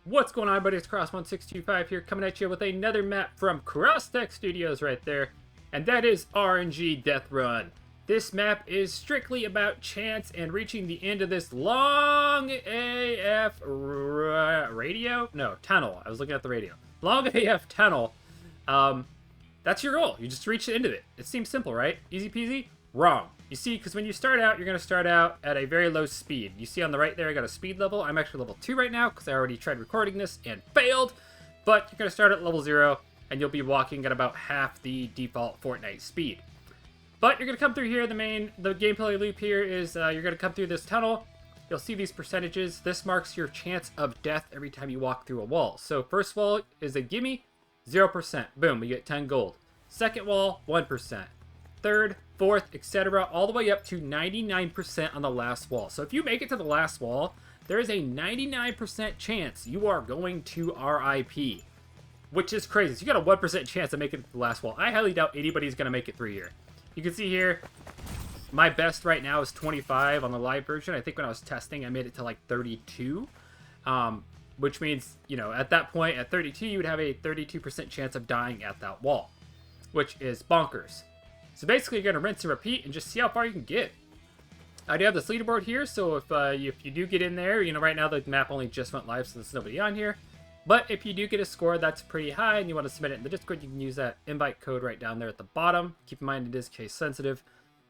What's going on, everybody? It's Cross1625 here, coming at you with another map from CrossTech Studios right there, and that is RNG Deathrun. This map is strictly about chance and reaching the end of this long AF radio? No, tunnel. I was looking at the radio. Long AF tunnel. That's your goal. You just reach the end of it. It seems simple, right? Easy peasy? Wrong. You see, because when you start out, you're going to start out at a very low speed. You see on the right there, I got a speed level. I'm actually level 2 right now because I already tried recording this and failed. But you're going to start at level 0, and you'll be walking at about half the default Fortnite speed. But you're going to come through here. The gameplay loop here is you're going to come through this tunnel. You'll see these percentages. This marks your chance of death every time you walk through a wall. So first wall is a gimme, 0%. Boom, we get 10 gold. Second wall, 1%. Third, fourth, etc., all the way up to 99% on the last wall. So if you make it to the last wall, there is a 99% chance you are going to RIP, which is crazy. So you got a 1% chance of making it to the last wall. I highly doubt anybody's going to make it through here. You can see here, my best right now is 25 on the live version. I think when I was testing, I made it to like 32, which means, you know, at that point, at 32, you would have a 32% chance of dying at that wall, which is bonkers. So basically, you're going to rinse and repeat and just see how far you can get. I do have this leaderboard here, so if you do get in there, you know, right now the map only just went live, so there's nobody on here. But if you do get a score that's pretty high and you want to submit it in the Discord, you can use that invite code right down there at the bottom. Keep in mind it is case sensitive.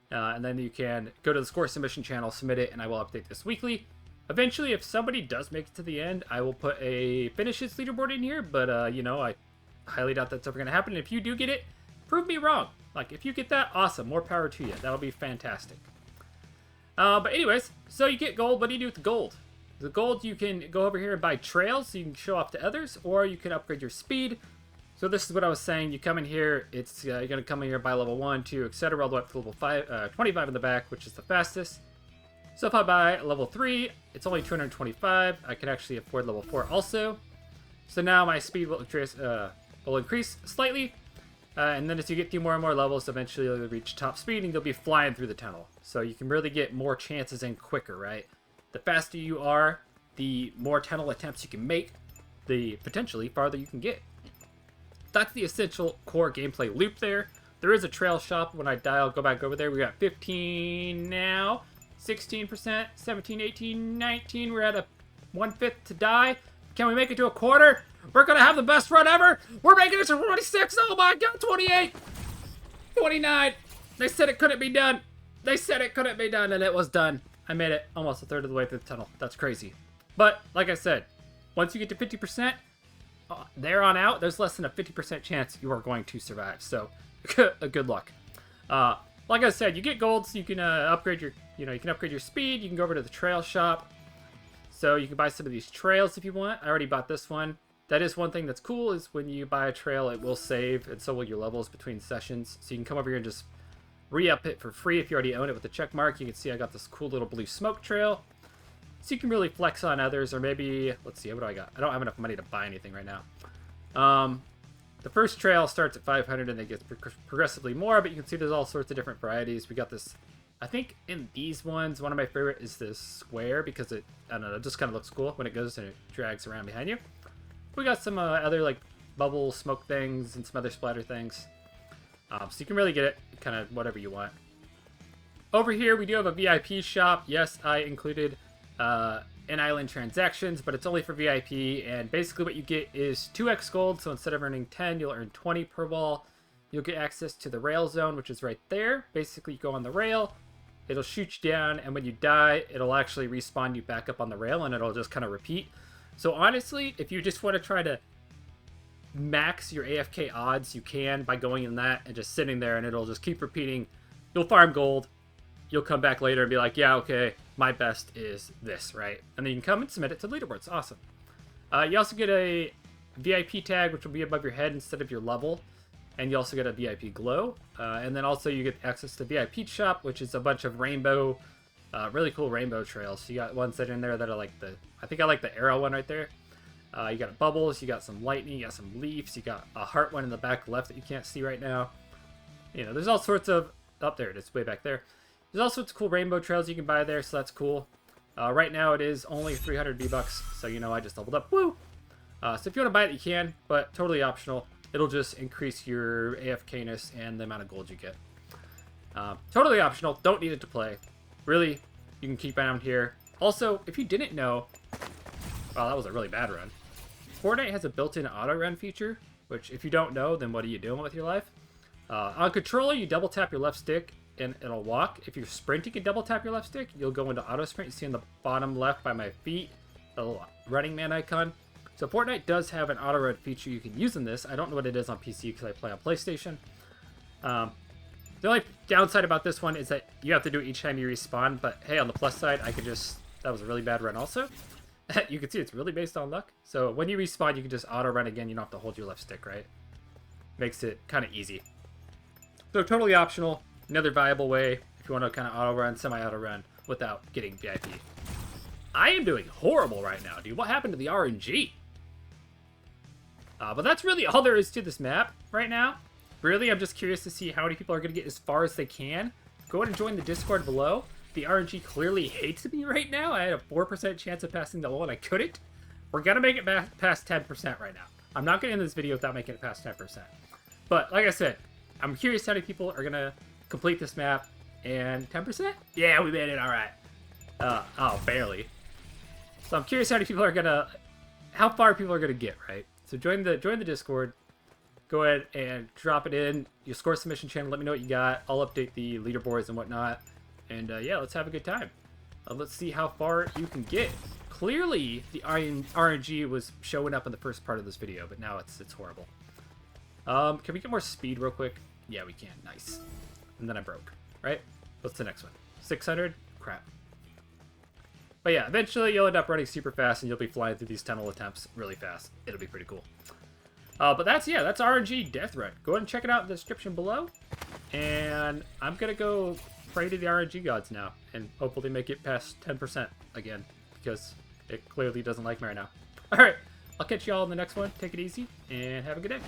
And then you can go to the score submission channel, submit it, and I will update this weekly. Eventually, if somebody does make it to the end, I will put a finishes leaderboard in here, but, you know, I highly doubt that's ever going to happen. And if you do get it, prove me wrong. Like, if you get that, awesome. More power to you. That'll be fantastic. But anyways, so you get gold. What do you do with the gold? The gold, you can go over here and buy trails so you can show off to others, or you can upgrade your speed. So this is what I was saying. You come in here, it's you're going to come in here by level 1, 2, etc., all the way up to level 25 in the back, which is the fastest. So if I buy level 3, it's only 225. I can actually afford level 4 also. So now my speed will increase slightly. And then as you get through more and more levels, eventually you'll reach top speed and you'll be flying through the tunnel. So you can really get more chances in quicker, right? The faster you are, the more tunnel attempts you can make, the potentially farther you can get. That's the essential core gameplay loop there. There is a trail shop. When I die, I'll go back over there. We got 15 now, 16%, 17, 18, 19. We're at a 1/5 to die. Can we make it to a quarter? We're going to have the best run ever. We're making it to 26. Oh my God, 28, 29. They said it couldn't be done. They said it couldn't be done, and it was done. I made it almost a third of the way through the tunnel. That's crazy. But like I said, once you get to 50%, there on out, there's less than a 50% chance you are going to survive. So good luck. Like I said, you get gold, so you can upgrade your, you can upgrade your speed. You can go over to the trail shop. So you can buy some of these trails if you want. I already bought this one. That is one thing that's cool, is when you buy a trail, it will save, and so will your levels between sessions. So you can come over here and just re-up it for free if you already own it with the check mark. You can see I got this cool little blue smoke trail. So you can really flex on others, or maybe, let's see, what do I got? I don't have enough money to buy anything right now. The first trail starts at 500 and it gets progressively more, but you can see there's all sorts of different varieties. We got this, I think in these ones, one of my favorite is this square, because it, I don't know, it just kind of looks cool when it goes and it drags around behind you. We got some other like bubble smoke things and some other splatter things. So you can really get it kind of whatever you want. Over here, we do have a VIP shop. Yes, I included in-island transactions, but it's only for VIP. And basically what you get is 2x gold. So instead of earning 10, you'll earn 20 per wall. You'll get access to the rail zone, which is right there. Basically, you go on the rail. It'll shoot you down, and when you die, it'll actually respawn you back up on the rail, and it'll just kind of repeat. So honestly, if you just want to try to max your AFK odds, you can by going in that and just sitting there, and it'll just keep repeating. You'll farm gold. You'll come back later and be like, yeah, okay, my best is this, right? And then you can come and submit it to the leaderboard. It's awesome. You also get a VIP tag, which will be above your head instead of your level. And you also get a VIP glow. And then also you get access to VIP shop, which is a bunch of rainbow, really cool rainbow trails. So you got ones that are in there that are like the, I think I like the arrow one right there. You got bubbles, you got some lightning, you got some leaves, you got a heart one in the back left that you can't see right now. You know, there's all sorts of, up there it is, way back there. There's all sorts of cool rainbow trails you can buy there, so that's cool. Right now it is only 300 V-Bucks, so you know I just leveled up. Woo! So if you want to buy it, you can, but totally optional. It'll just increase your AFK-ness and the amount of gold you get. Totally optional. Don't need it to play. Really, you can keep around here. Also, if you didn't know... Wow, that was a really bad run. Fortnite has a built-in auto-run feature, which if you don't know, then what are you doing with your life? On controller, you double tap your left stick and it'll walk. If you're sprinting and double tap your left stick, you'll go into auto sprint. You see on the bottom left by my feet, the little running man icon. So Fortnite does have an auto run feature you can use in this. I don't know what it is on PC because I play on PlayStation. The only downside about this one is that you have to do it each time you respawn, but hey, on the plus side, I could just... That was a really bad run also. You can see it's really based on luck. So when you respawn, you can just auto run again. You don't have to hold your left stick, right? Makes it kind of easy. So totally optional. Another viable way if you want to kind of auto run, semi-auto run without getting VIP. I am doing horrible right now, dude. What happened to the RNG? But that's really all there is to this map right now. Really, I'm just curious to see how many people are going to get as far as they can. Go ahead and join the Discord below. The RNG clearly hates me right now. I had a 4% chance of passing the wall and I couldn't. We're going to make it past 10% right now. I'm not going to end this video without making it past 10%. But like I said, I'm curious how many people are going to complete this map. And 10%? Yeah, we made it. All right. Oh, barely. So I'm curious how many people are going to... How far people are going to get, right? So join the Discord. Go ahead and drop it in your score submission channel. Let me know what you got. I'll update the leaderboards and whatnot. And yeah, let's have a good time. Let's see how far you can get. Clearly, the RNG was showing up in the first part of this video, but now it's horrible. Can we get more speed real quick? Yeah, we can. Nice. And then I broke, right? What's the next one? 600? Crap. But yeah, eventually you'll end up running super fast and you'll be flying through these tunnel attempts really fast. It'll be pretty cool. But that's RNG Deathrun. Go ahead and check it out in the description below. And I'm going to go pray to the RNG gods now and hopefully make it past 10% again because it clearly doesn't like me right now. All right, I'll catch you all in the next one. Take it easy and have a good day.